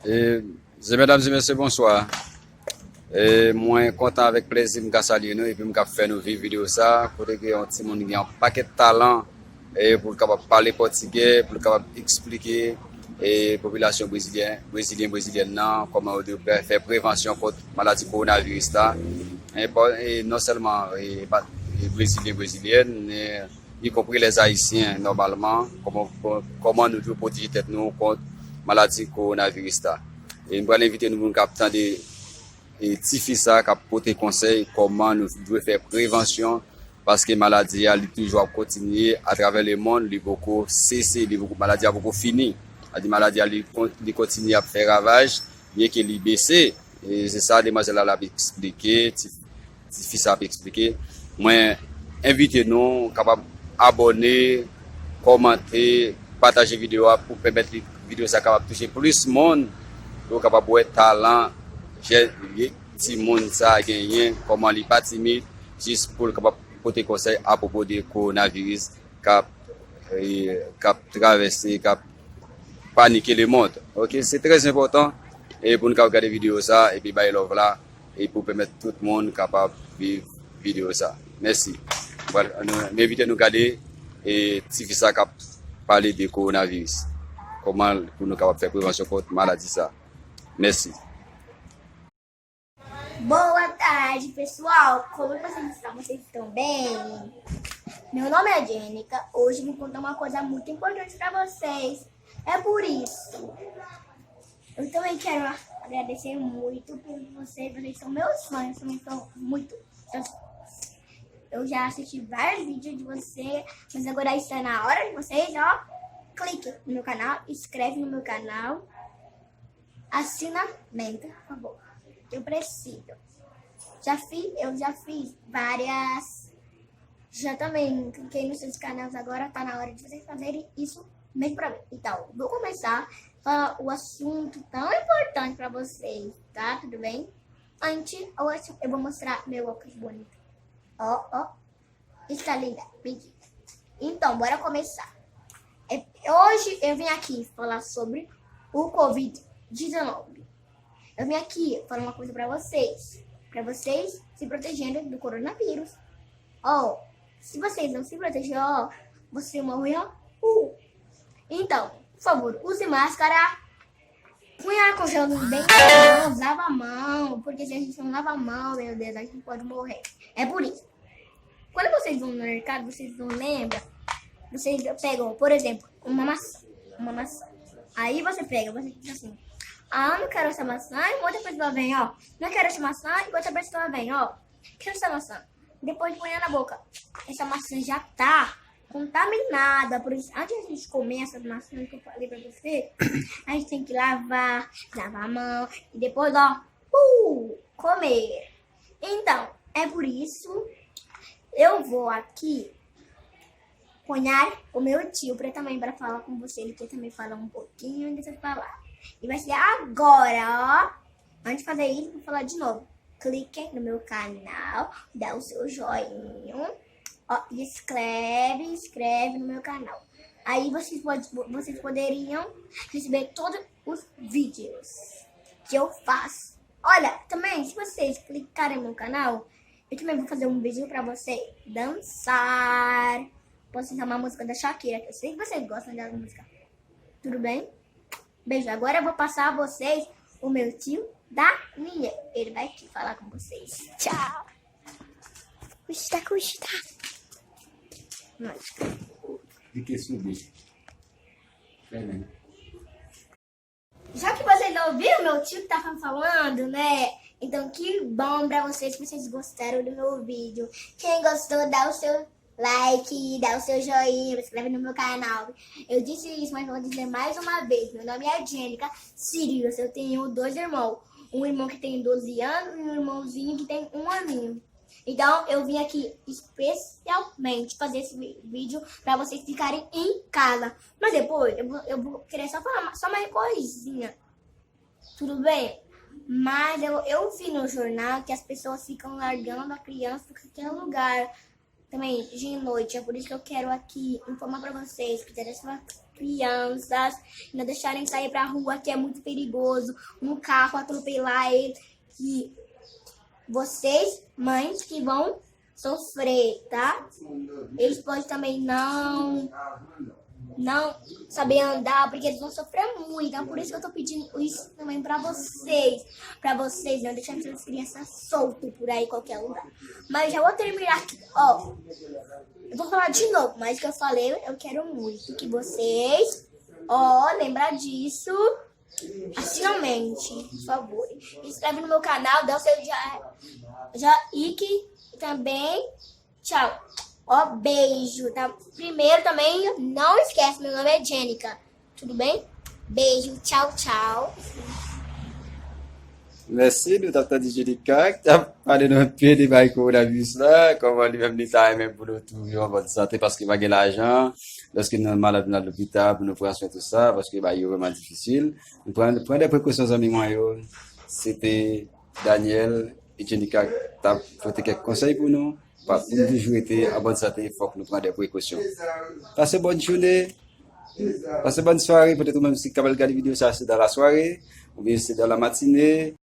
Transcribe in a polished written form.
Mesdames et messieurs, bonsoir. Moi, content avec plaisir, je saluer nous et puis je faire nos vidéos ça pour que un petit monde ait un paquet de talent et pour capable parler portugais, pour capable expliquer et population brésilienne comment on doit faire prévention contre maladie coronavirus là. Et non seulement les brésiliennes, mais y compris les haïtiens normalement comment nous devons protéger tête nous contre maladie coronavirus là. Et nous allons inviter nous captant de et Tifi ça qui a porté conseil comment nous devons faire prévention parce que maladie a toujours continuer à travers le monde, il beaucoup cessé, maladie a beaucoup fini. La maladie a continue à faire ravage, bien qu'il est baissé et c'est ça demoiselle a expliqué, Tifi ça a expliqué. Moi invitez nous capable abonner, commenter, partager vidéo pour permettre que vidéo ça capable toucher plus de monde, pour capable avoir talent. J'ai petit monde ça a gagné comment il pas timide juste pour capable porter conseil à propos du coronavirus cap traverser cap paniquer le monde. OK, c'est très important et pour nous regarder vidéo ça et puis bailler love là et pour permettre tout le monde capable vivre vidéo ça. Merci. Voilà, m'inviter nous regarder et si ça cap parler du coronavirus. Comment pour nous capable faire prévention contre maladie ça. Merci. Boa tarde, pessoal! Como vocês estão? Vocês estão bem? Meu nome é Jênica. Hoje eu vou contar uma coisa muito importante para vocês. É por isso. Eu também quero agradecer muito por vocês. Vocês são meus fãs. Também são muito. Eu já assisti vários vídeos de você, mas agora está na hora de vocês, ó. Clique no meu canal, inscreve no meu canal. Assina, por favor. Eu preciso. Eu já fiz várias. Já também cliquei nos seus canais agora. Tá na hora de vocês fazerem isso mesmo pra mim. Então, vou começar a falar o assunto tão importante pra vocês, tá? Tudo bem? Antes, eu vou mostrar meu óculos bonito. Ó. Está linda. Mentira. Então, bora começar. Hoje eu vim aqui falar sobre o Covid-19. Eu vim aqui falar uma coisa pra vocês se protegerem do coronavírus. Se vocês não se protegerem, você morreu. Então, por favor, use máscara. Punha álcool gel bem nas mãos, lava a mão, porque se a gente não lava a mão, meu Deus, a gente pode morrer. É por isso. Quando vocês vão no mercado, vocês não lembram? Vocês pegam, por exemplo, uma maçã. Aí você diz assim: não quero essa maçã, e outra pessoa vem, ó. Não quero essa maçã, e outra pessoa vem, ó. Quero essa maçã. Depois põe na boca. Essa maçã já tá contaminada. Por isso, antes de a gente comer essas maçãs que eu falei pra você, a gente tem que lavar a mão e depois, comer. Então, é por isso, eu vou aqui ponhar o meu tio também para falar com você. Ele quer também falar um pouquinho dessas palavras. E vai ser agora, ó. Antes de fazer isso, vou falar de novo. Clique no meu canal, dá o seu joinha, ó, e inscreve no meu canal. Aí vocês poderiam receber todos os vídeos que eu faço. Olha, também, se vocês clicarem no meu canal, eu também vou fazer um vídeo pra você dançar. Posso usar uma música da Shakira, que eu sei que vocês gostam dessa música. Tudo bem? Beijo. Agora eu vou passar a vocês o meu tio Daniel. Ele vai aqui falar com vocês. Tchau. Custa. De que subir? Já que vocês ouviram meu tio que tava falando, né? Então que bom pra vocês que vocês gostaram do meu vídeo. Quem gostou, dá o seu like, dá o seu joinha, se inscreve no meu canal. Eu disse isso, mas vou dizer mais uma vez. Meu nome é Jênica Sirius. Eu tenho 2 irmãos. Um irmão que tem 12 anos e um irmãozinho que tem 1 aninho. Então, eu vim aqui especialmente fazer esse vídeo pra vocês ficarem em casa. Mas depois, eu vou querer só falar só mais coisinha. Tudo bem? Mas eu vi no jornal que as pessoas ficam largando a criança em qualquer lugar. Também de noite, é por isso que eu quero aqui informar pra vocês que crianças, não deixarem sair pra rua, que é muito perigoso, um carro atropelar ele, que vocês, mães, que vão sofrer, tá? Eles podem também não saber andar, porque eles vão sofrer muito. Então, por isso que eu tô pedindo isso também pra vocês não deixarem essas crianças soltas por aí, em qualquer lugar. Mas já vou terminar aqui, ó. Eu vou falar de novo, mas o que eu falei, eu quero muito que vocês, lembrar disso, assinamente, por favor. Se inscreve no meu canal, dá o seu like também. Tchau. Beijo, tá? Primeiro também, não esquece, meu nome é Jenica. Tudo bem? Beijo, tchau, tchau. Merci, nous t'avons dit Jenica, qui t'a parlé d'un peu des bails coronavirus là, comment lui-même l'État même pour nous toujours en bonne santé parce qu'il va gagner l'argent, lorsqu'il est malade dans l'hôpital pour nous prendre soin de tout ça, parce que bah, il est vraiment difficile. Nous prenons des précautions, amis, moi, c'était Daniel et Jenica, t'as fait quelques conseils pour nous. Pour nous toujours être en bonne santé, il faut que nous prenions des précautions. Passez bonne journée, passez bonne soirée, peut-être même si vous regardez la vidéo, ça c'est dans la soirée, ou bien c'est dans la matinée.